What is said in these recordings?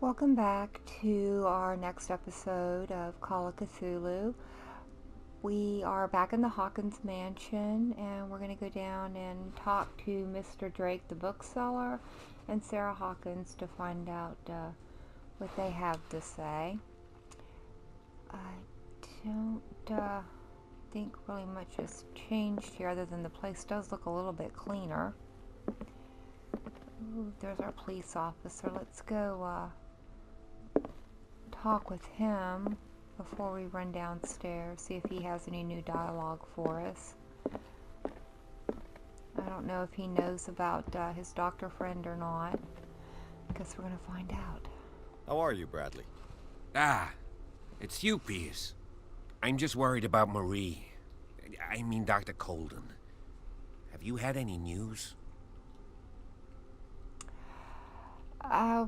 Welcome back to our next episode of Call of Cthulhu. We are back in the Hawkins mansion and we're going to go down and talk to Mr. Drake, the bookseller, and Sarah Hawkins to find out what they have to say. I don't think really much has changed here other than the place does look a little bit cleaner. Ooh, there's our police officer. Let's go talk with him before we run downstairs, see if he has any new dialogue for us. I don't know if he knows about his doctor friend or not. I guess we're gonna find out. How are you, Bradley? It's you, Pierce. I'm just worried about Marie. I mean Dr. Colden. Have you had any news?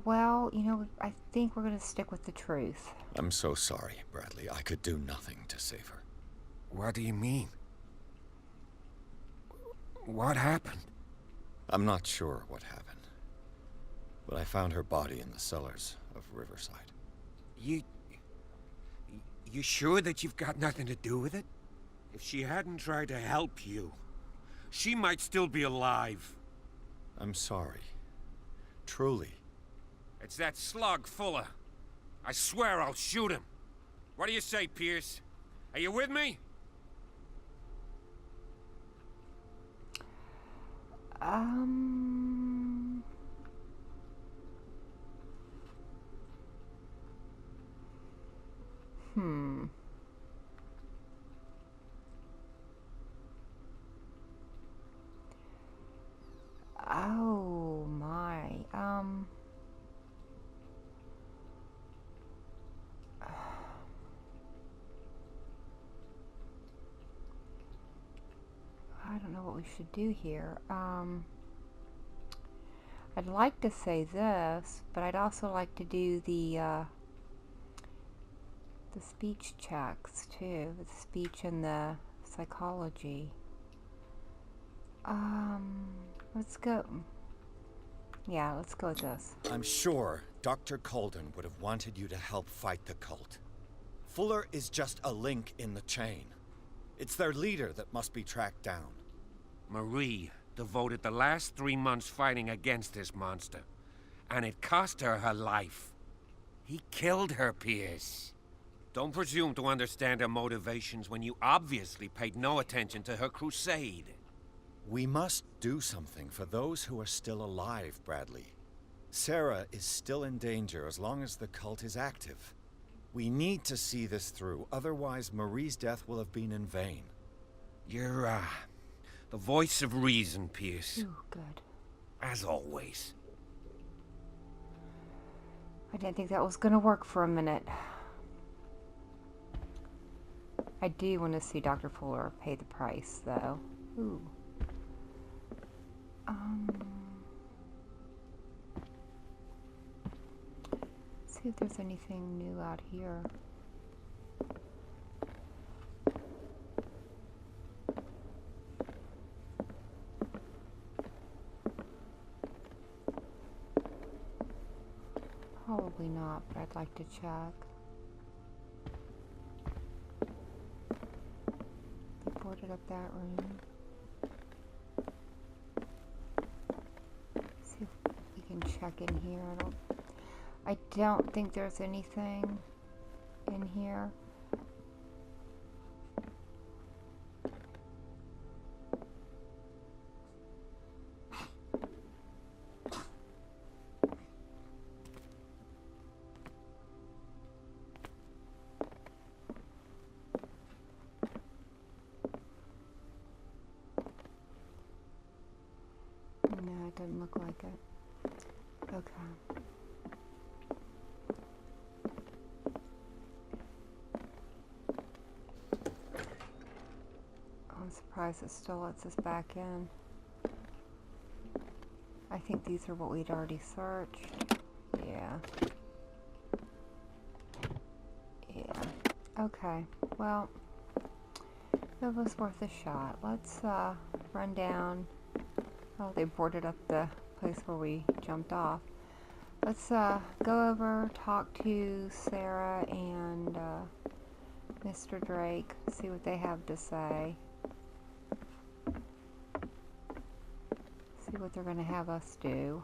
Well, I think we're gonna stick with the truth. I'm so sorry, Bradley. I could do nothing to save her. What do you mean? What happened? I'm not sure what happened, but I found her body in the cellars of Riverside. You sure that you've got nothing to do with it? If she hadn't tried to help you, she might still be alive. I'm sorry. Truly. It's that slug, Fuller. I swear I'll shoot him. What do you say, Pierce? Are you with me? Oh my. I don't know what we should do here. I'd like to say this, but I'd also like to do the speech checks too, the speech and the psychology. Let's go. Yeah, let's go with this. I'm sure Dr. Colden would have wanted you to help fight the cult. Fuller is just a link in the chain. It's their leader that must be tracked down. Marie devoted the last 3 months fighting against this monster, and it cost her her life. He killed her, Pierce. Don't presume to understand her motivations when you obviously paid no attention to her crusade. We must do something for those who are still alive, Bradley. Sarah is still in danger as long as the cult is active. We need to see this through, otherwise Marie's death will have been in vain. You're, the voice of reason, Pierce. Ooh, good. As always. I didn't think that was gonna work for a minute. I do want to see Dr. Fuller pay the price, though. Ooh. See if there's anything new out here. Probably not, but I'd like to check. They boarded up that room. See if we can check in here. I don't think there's anything in here. No, it doesn't look like it. Okay. I'm surprised it still lets us back in. I think these are what we'd already searched. Yeah. Yeah. Okay. Well, it was worth a shot. Let's run down. Oh, they boarded up the place where we jumped off. Let's go over, talk to Sarah and Mr. Drake, see what they have to say. See what they're going to have us do.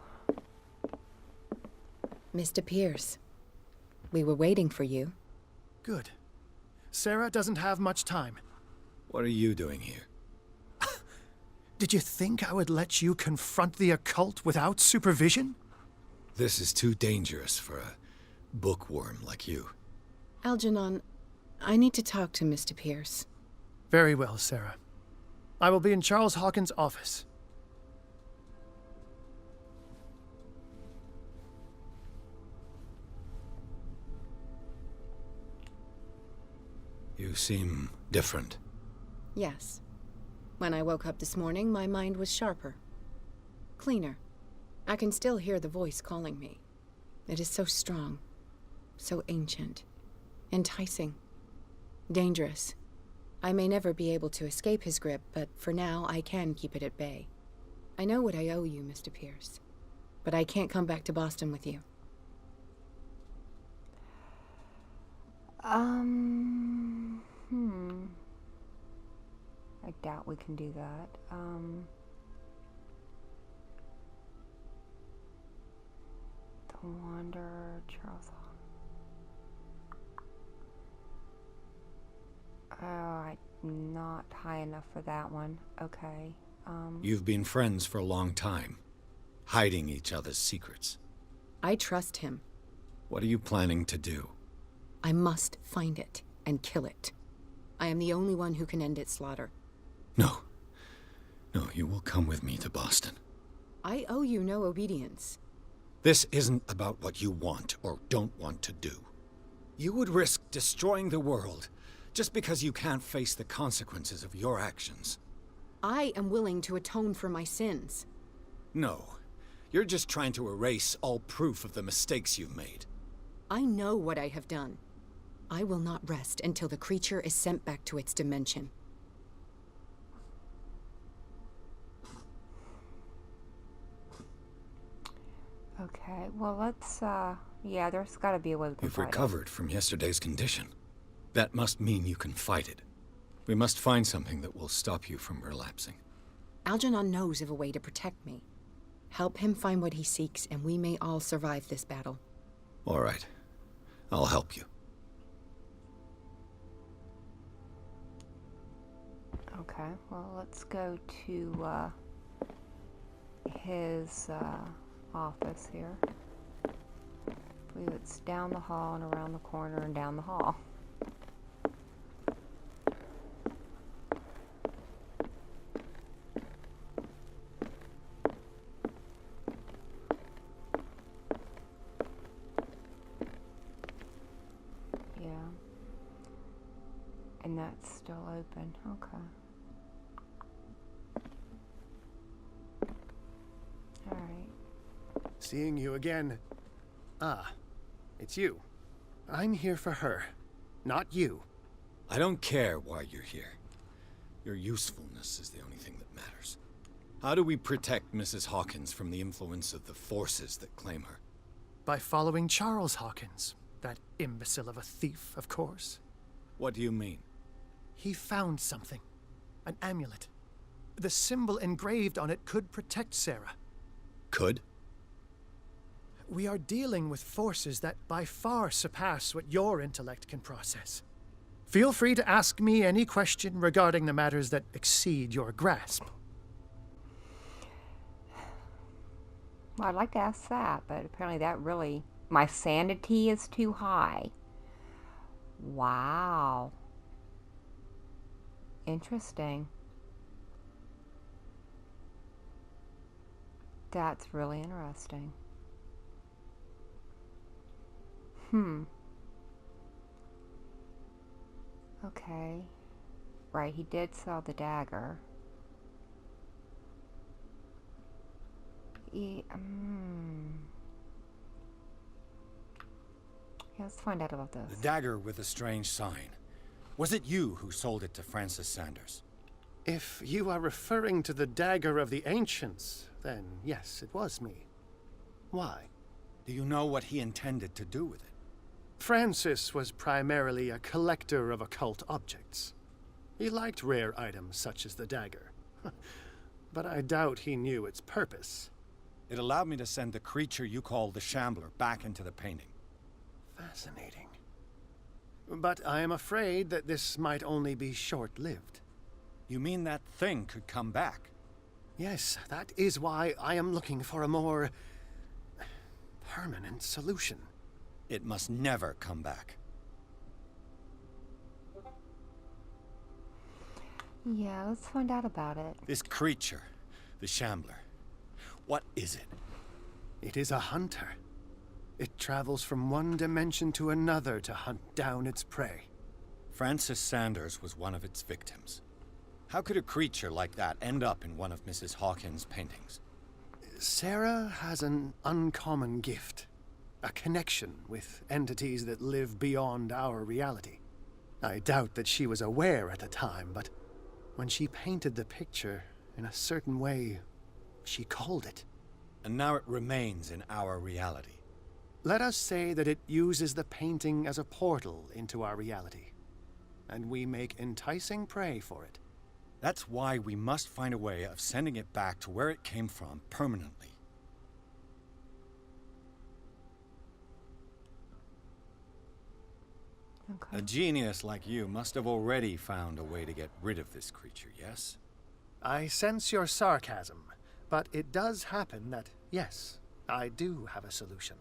Mr. Pierce, we were waiting for you. Good. Sarah doesn't have much time. What are you doing here? Did you think I would let you confront the occult without supervision? This is too dangerous for a bookworm like you. Algernon, I need to talk to Mr. Pierce. Very well, Sarah. I will be in Charles Hawkins' office. You seem different. Yes. When I woke up this morning, my mind was sharper. Cleaner. I can still hear the voice calling me. It is so strong. So ancient. Enticing. Dangerous. I may never be able to escape his grip, but for now I can keep it at bay. I know what I owe you, Mr. Pierce. But I can't come back to Boston with you. I doubt we can do that. The Wanderer, Charles. Oh, I'm not high enough for that one. Okay. You've been friends for a long time, hiding each other's secrets. I trust him. What are you planning to do? I must find it and kill it. I am the only one who can end its slaughter. No. No, you will come with me to Boston. I owe you no obedience. This isn't about what you want or don't want to do. You would risk destroying the world just because you can't face the consequences of your actions. I am willing to atone for my sins. No. You're just trying to erase all proof of the mistakes you've made. I know what I have done. I will not rest until the creature is sent back to its dimension. Okay, well let's, yeah, there's gotta be a way we can You've fight it. recovered from yesterday's condition. That must mean you can fight it. We must find something that will stop you from relapsing. Algernon knows of a way to protect me. Help him find what he seeks, and we may all survive this battle. All right. I'll help you. Okay, well let's go to, his, office here. I believe it's down the hall and around the corner and down the hall. Yeah. And that's still open. Okay. Alright. Seeing you again. Ah, it's you. I'm here for her, not you. I don't care why you're here. Your usefulness is the only thing that matters. How do we protect Mrs. Hawkins from the influence of the forces that claim her? By following Charles Hawkins. That imbecile of a thief, of course. What do you mean? He found something. An amulet. The symbol engraved on it could protect Sarah. Could? We are dealing with forces that by far surpass what your intellect can process. Feel free to ask me any question regarding the matters that exceed your grasp. Well, I'd like to ask that, but apparently that really... My sanity is too high. Wow. Interesting. That's really interesting. Okay. Right, he did sell the dagger. Yeah, let's find out about this. The dagger with a strange sign. Was it you who sold it to Francis Sanders? If you are referring to the dagger of the ancients, then yes, it was me. Why? Do you know what he intended to do with it? Francis was primarily a collector of occult objects. He liked rare items such as the dagger. But I doubt he knew its purpose. It allowed me to send the creature you call the Shambler back into the painting. Fascinating. But I am afraid that this might only be short-lived. You mean that thing could come back? Yes, that is why I am looking for a more permanent solution. It must never come back. Yeah, let's find out about it. This creature, the Shambler, what is it? It is a hunter. It travels from one dimension to another to hunt down its prey. Francis Sanders was one of its victims. How could a creature like that end up in one of Mrs. Hawkins' paintings? Sarah has an uncommon gift. A connection with entities that live beyond our reality. I doubt that she was aware at the time, but when she painted the picture in a certain way, she called it. And now it remains in our reality. Let us say that it uses the painting as a portal into our reality, and we make enticing prey for it. That's why we must find a way of sending it back to where it came from permanently. Okay. A genius like you must have already found a way to get rid of this creature, yes? I sense your sarcasm, but it does happen that, yes, I do have a solution.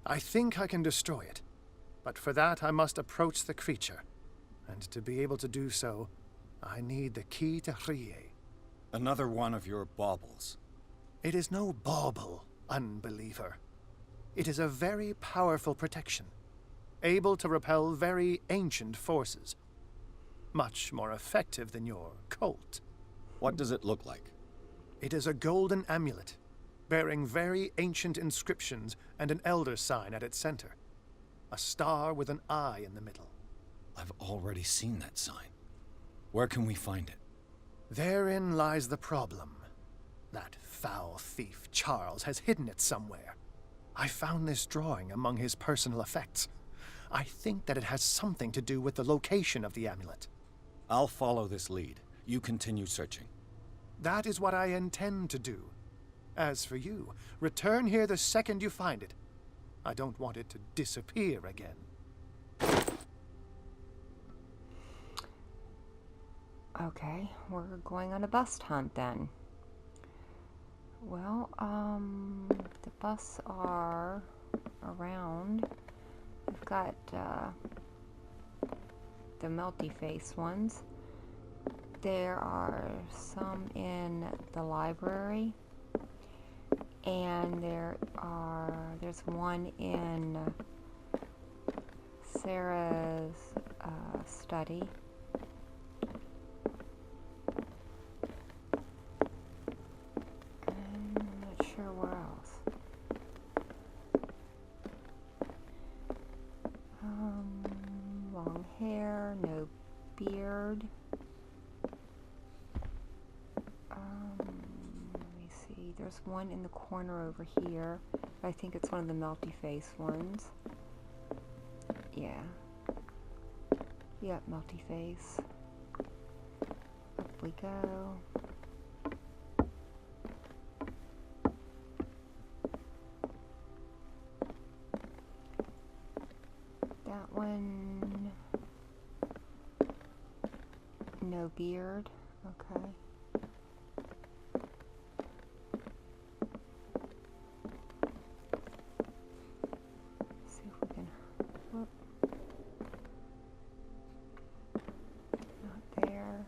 I think I can destroy it, but for that I must approach the creature, and to be able to do so, I need the key to Rie. Another one of your baubles. It is no bauble, unbeliever. It is a very powerful protection, able to repel very ancient forces. Much more effective than your Colt. What does it look like? It is a golden amulet, bearing very ancient inscriptions and an elder sign at its center. A star with an eye in the middle. I've already seen that sign. Where can we find it? Therein lies the problem. That foul thief, Charles, has hidden it somewhere. I found this drawing among his personal effects. I think that it has something to do with the location of the amulet. I'll follow this lead. You continue searching. That is what I intend to do. As for you, return here the second you find it. I don't want it to disappear again. Okay, we're going on a bust hunt then. Well, the busts are around. We've got the melty face ones. There are some in the library, and there's one in Sarah's study. And I'm not sure where else. Long hair, no beard. Let me see. There's one in the corner over here. I think it's one of the melty face ones. Yeah. Yep, melty face. Up we go. That one. No beard. Okay. See if we can. Whoop. Not there.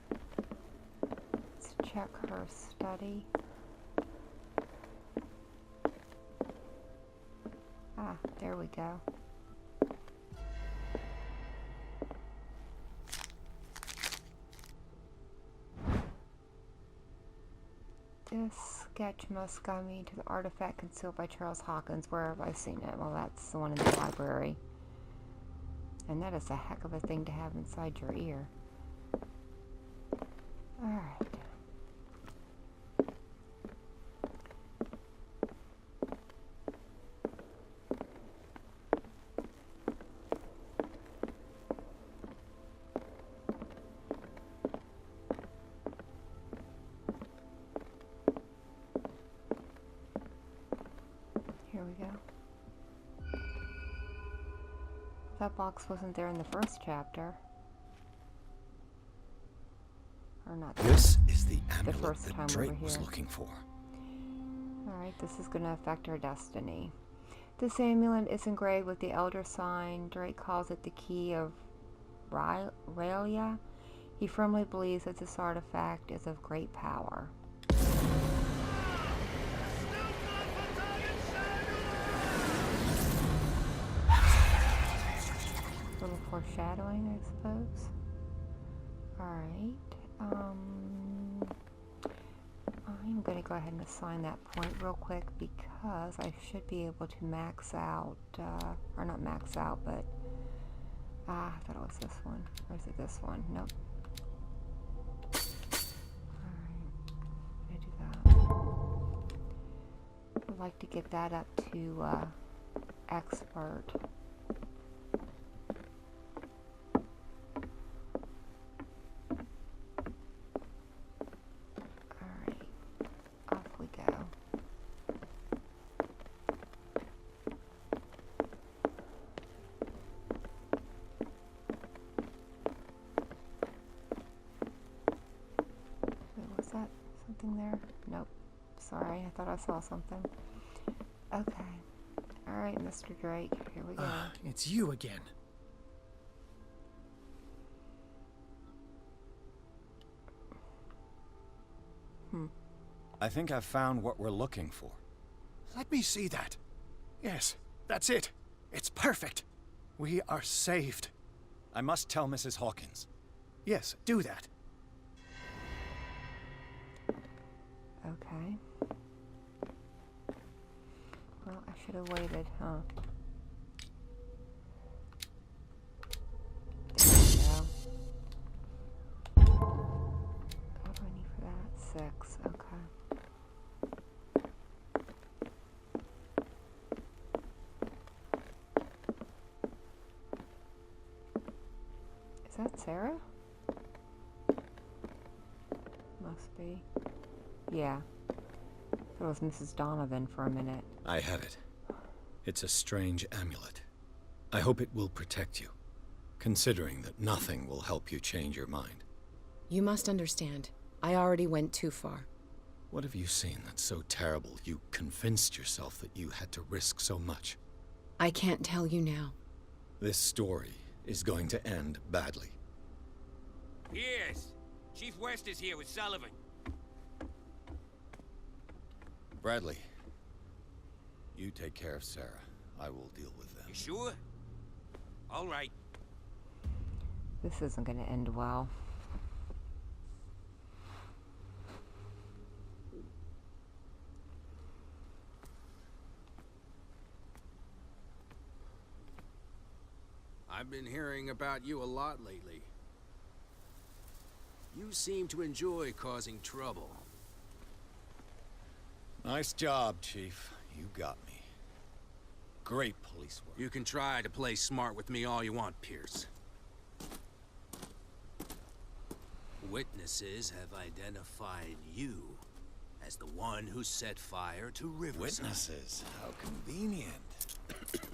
Let's check her study. Ah, there we go. This sketch must guide me to the artifact concealed by Charles Hawkins. Where have I seen it? Well, that's the one in the library. And that is a heck of a thing to have inside your ear. Alright. Here we go. That box wasn't there in the first chapter. Or not. This is the amulet first that time we were Drake was here. looking for. Alright, this is going to affect our destiny. This amulet is engraved with the Elder Sign. Drake calls it the Key of Raylia. He firmly believes that this artifact is of great power. A little foreshadowing, I suppose. Alright. I'm going to go ahead and assign that point real quick because I should be able to max out, or not max out, but, I thought it was this one. Or is it this one? Nope. Alright, I'm going to do that. I'd like to get that up to, expert. There? Nope. Sorry, I thought I saw something. Okay. Alright, Mr. Drake, here we go. It's you again. I think I've found what we're looking for. Let me see that. Yes, that's it. It's perfect. We are saved. I must tell Mrs. Hawkins. Yes, do that. Okay. Well, I should have waited, huh? There we go. What do I need for that? 6. Okay. Is that Sarah? Must be. Yeah. It was Mrs. Donovan for a minute. I have it. It's a strange amulet. I hope it will protect you, considering that nothing will help you change your mind. You must understand. I already went too far. What have you seen that's so terrible you convinced yourself that you had to risk so much? I can't tell you now. This story is going to end badly. Yes. Chief West is here with Sullivan. Bradley, you take care of Sarah. I will deal with them. You sure? All right. This isn't going to end well. I've been hearing about you a lot lately. You seem to enjoy causing trouble. Nice job, Chief. You got me. Great police work. You can try to play smart with me all you want, Pierce. Witnesses have identified you as the one who set fire to Riverside. Witnesses? How convenient.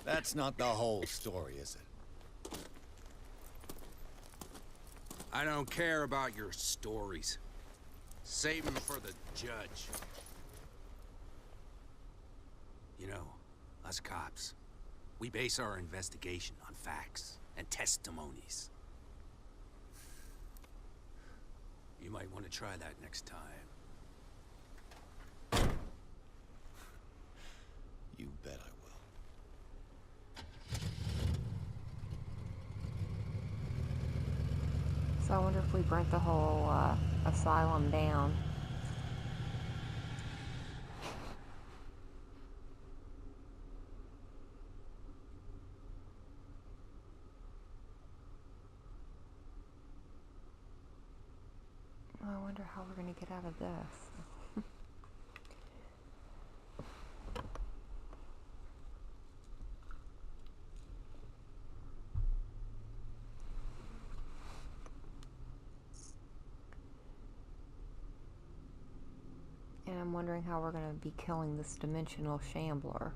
That's not the whole story, is it? I don't care about your stories. Save them for the judge. You know, us cops, we base our investigation on facts and testimonies. You might want to try that next time. You bet I will. So I wonder if we burnt the whole asylum down. I wonder how we're going to get out of this. And I'm wondering how we're going to be killing this dimensional shambler.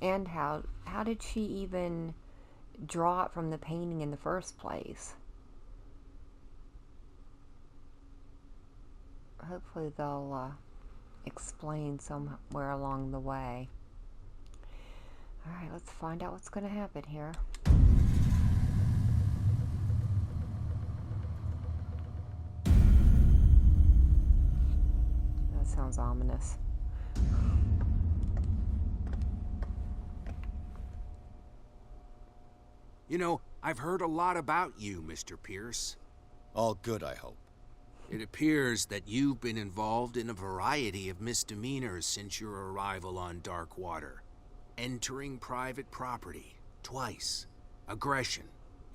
And how did she even draw it from the painting in the first place? Hopefully they'll explain somewhere along the way. Alright, let's find out what's going to happen here. That sounds ominous. You know, I've heard a lot about you, Mr. Pierce. All good, I hope. It appears that you've been involved in a variety of misdemeanors since your arrival on Darkwater. Entering private property, twice. Aggression,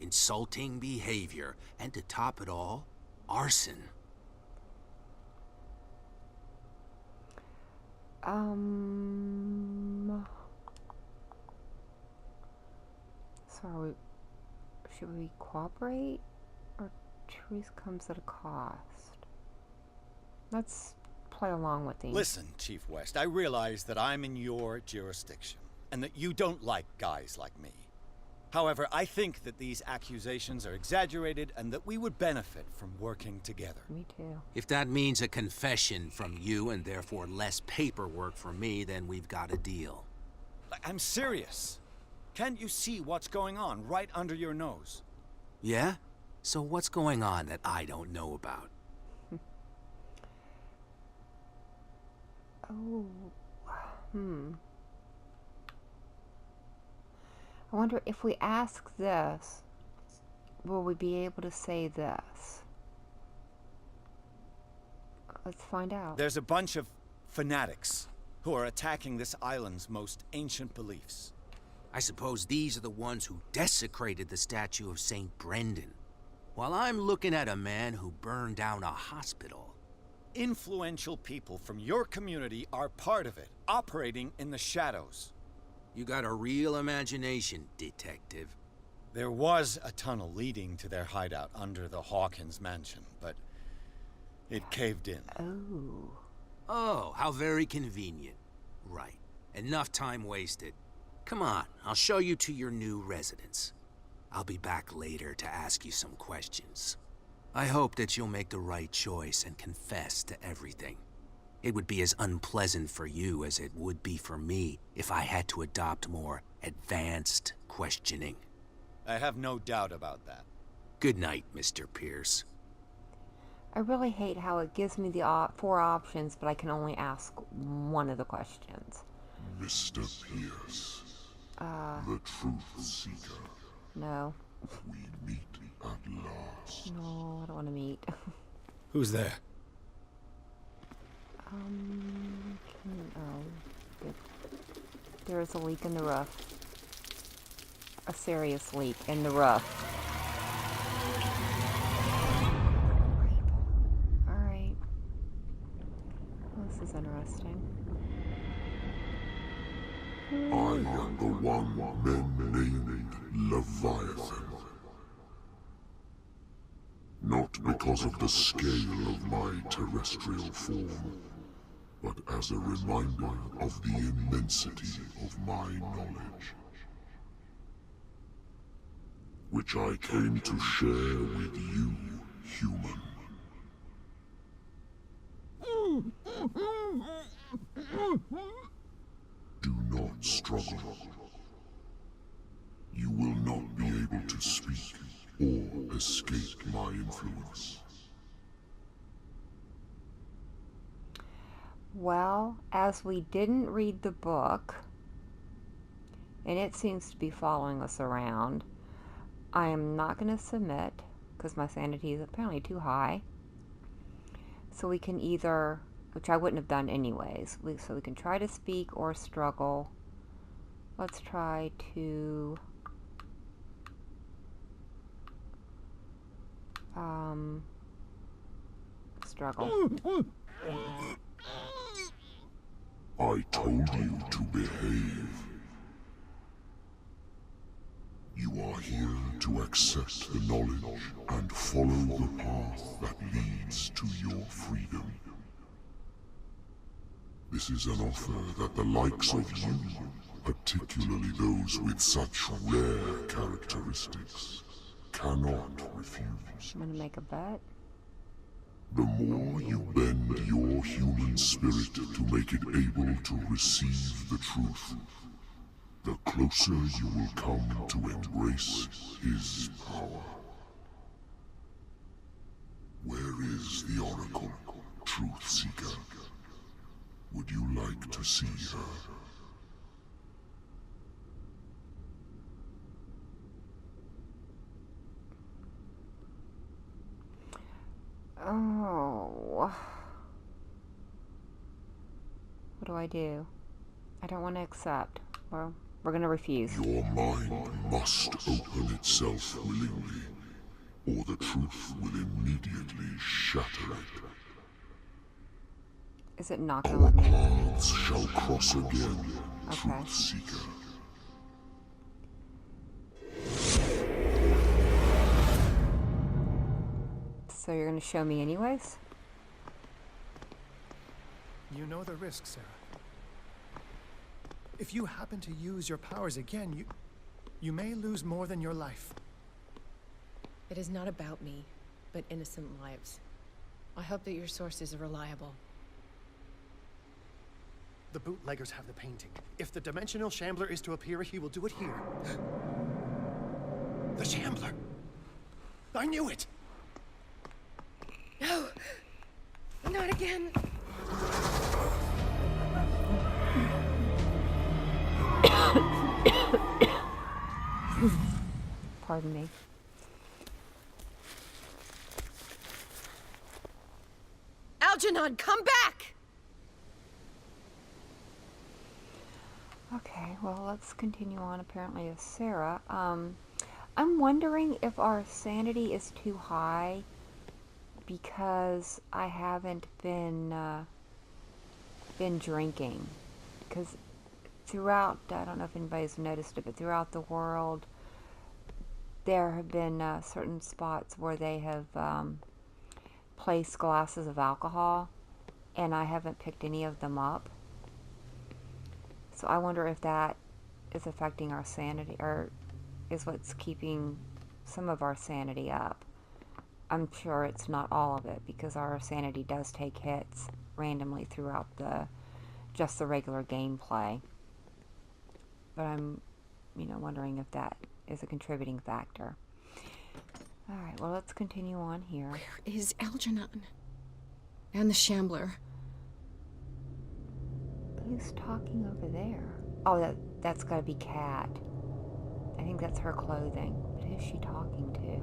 insulting behavior, and to top it all, arson. So should we cooperate? Or truth comes at a cost? Let's play along with these. Listen, Chief West, I realize that I'm in your jurisdiction, and that you don't like guys like me. However, I think that these accusations are exaggerated and that we would benefit from working together. Me too. If that means a confession from you and therefore less paperwork for me, then we've got a deal. I'm serious. Can't you see what's going on right under your nose? Yeah? So what's going on that I don't know about? Oh, I wonder if we ask this, will we be able to say this? Let's find out. There's a bunch of fanatics who are attacking this island's most ancient beliefs. I suppose these are the ones who desecrated the statue of St. Brendan, while I'm looking at a man who burned down a hospital. Influential people from your community are part of it, operating in the shadows. You got a real imagination, detective. There was a tunnel leading to their hideout under the Hawkins mansion, but it caved in. Oh. Oh, how very convenient. Right. Enough time wasted. Come on, I'll show you to your new residence. I'll be back later to ask you some questions. I hope that you'll make the right choice and confess to everything. It would be as unpleasant for you as it would be for me if I had to adopt more advanced questioning. I have no doubt about that. Good night, Mr. Pierce. I really hate how it gives me the 4 options, but I can only ask one of the questions. Mr. Pierce, the Truth Seeker. No. We meet at last. No, I don't want to meet. Who's there? Good. There is a leak in the roof. A serious leak in the roof. Alright. Well, this is interesting. I am the one men named Leviathan. Not because of the scale of my terrestrial form, but as a reminder of the immensity of my knowledge, which I came to share with you, human. Do not struggle. You will not be able to speak or escape my influence. Well, as we didn't read the book, and it seems to be following us around, I am not going to submit, because my sanity is apparently too high. So we can either, which I wouldn't have done anyways, so we can try to speak or struggle. Let's try to struggle. I told you to behave. You are here to accept the knowledge and follow the path that leads to your freedom. This is an offer that the likes of you particularly those with such rare characteristics, cannot refuse. I'm gonna make a bet. The more you bend your human spirit to make it able to receive the truth, the closer you will come to embrace his power. Where is the Oracle, Truth Seeker? Would you like to see her? Oh. What do I do? I don't want to accept. Well, we're going to refuse. Your mind must open itself willingly, or the truth will immediately shatter it. Is it not going to Our let me? paths shall cross again, Okay. Truth Seeker. So you're going to show me anyways? You know the risk, Sarah. If you happen to use your powers again, you may lose more than your life. It is not about me, but innocent lives. I hope that your sources are reliable. The bootleggers have the painting. If the dimensional shambler is to appear, he will do it here. The shambler! I knew it! No! Not again! Pardon me. Algernon, come back! Okay, well, let's continue on apparently as Sarah. I'm wondering if our sanity is too high because I haven't been drinking. Because throughout, I don't know if anybody's noticed it, but throughout the world, there have been certain spots where they have placed glasses of alcohol, and I haven't picked any of them up. So I wonder if that is affecting our sanity, or is what's keeping some of our sanity up. I'm sure it's not all of it, because our sanity does take hits randomly throughout just the regular gameplay. But I'm, wondering if that is a contributing factor. Alright, well, let's continue on here. Where is Algernon? And the Shambler? Who's talking over there? Oh, that's gotta be Kat. I think that's her clothing. But who's she talking to?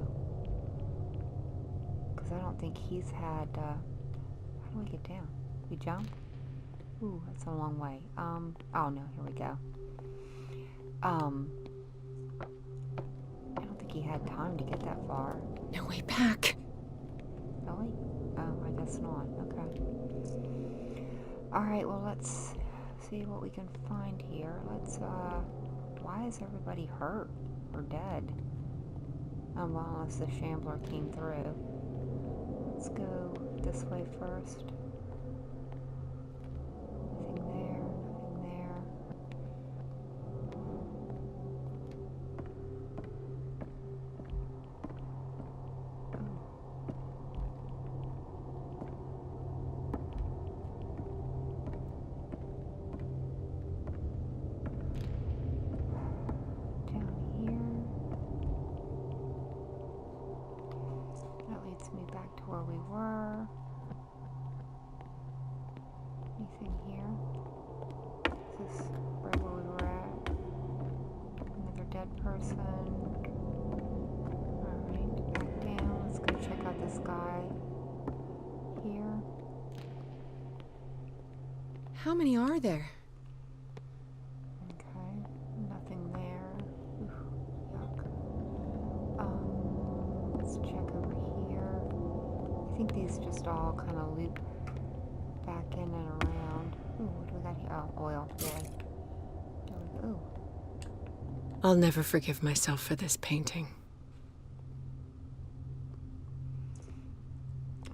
Because I don't think he's had, how do we get down? We jump? Ooh, that's a long way. Oh no, here we go. I don't think he had time to get that far. No way back. Really? Oh, I guess not. Okay. Alright, well, let's see what we can find here. Why is everybody hurt or dead? Well, unless the Shambler came through. Let's go this way first. Nothing there, nothing there. Me back to where we were. Anything here? Is this right where we were at? Another dead person. Alright, back down. Let's go check out this guy here. How many are there? Okay, nothing there. Oof, yuck. Let's check over here. I think these just all kind of loop back in and around. Ooh, what do we got here? Oh, oil. Yay. Ooh. I'll never forgive myself for this painting.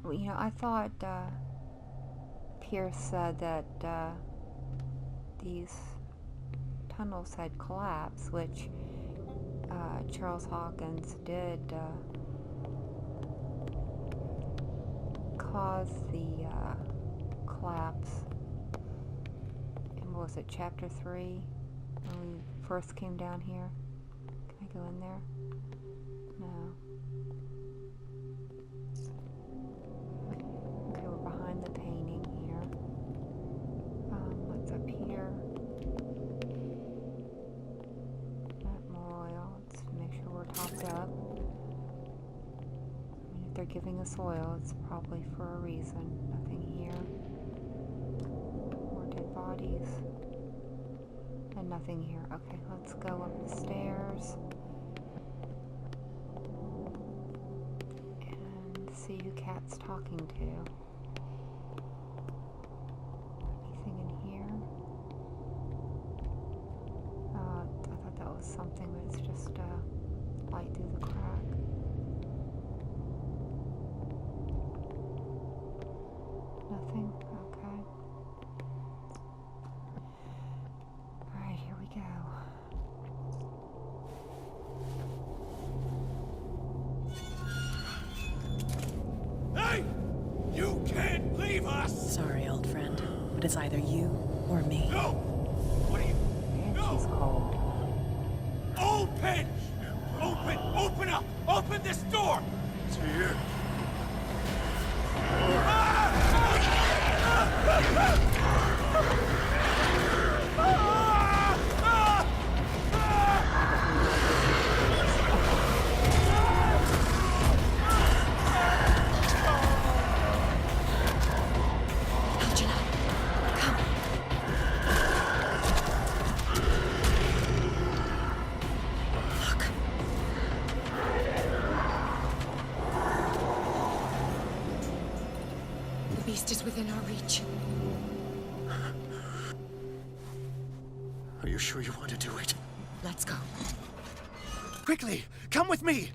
Well, I thought Pierce said that these tunnels had collapsed, which Charles Hawkins did cause the collapse. And what was it, chapter 3? When we first came down here? Can I go in there? No. Okay, we're behind the painting here. What's up here? More oil. Let's make sure we're topped up. I mean, if they're giving us oil, it's probably for a reason. Nothing here. More dead bodies. And nothing here. Okay, let's go up the stairs. And see who Kat's talking to. Anything in here? I thought that was something, but it's just light through the crack. Nothing? Okay. Alright, here we go. Hey! You can't leave us! Sorry, old friend, but it's either you or me. No! What are you... And No! she's cold. Open! Open up! Open this door! It's here. The beast is within our reach. Are you sure you want to do it? Let's go. Quickly, come with me!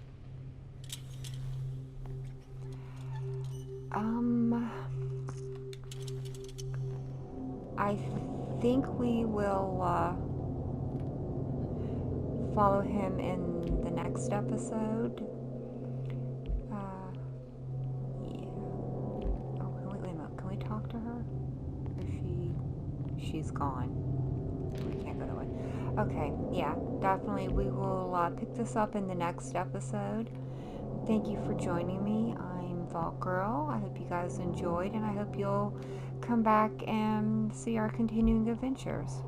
I think we will follow him in the next episode. Yeah. Oh, wait a minute. Can we talk to her? Or she's gone. We can't go that way. Okay, yeah, definitely. We will pick this up in the next episode. Thank you for joining me. I'm Vault Girl. I hope you guys enjoyed, and I hope you'll come back and see our continuing adventures.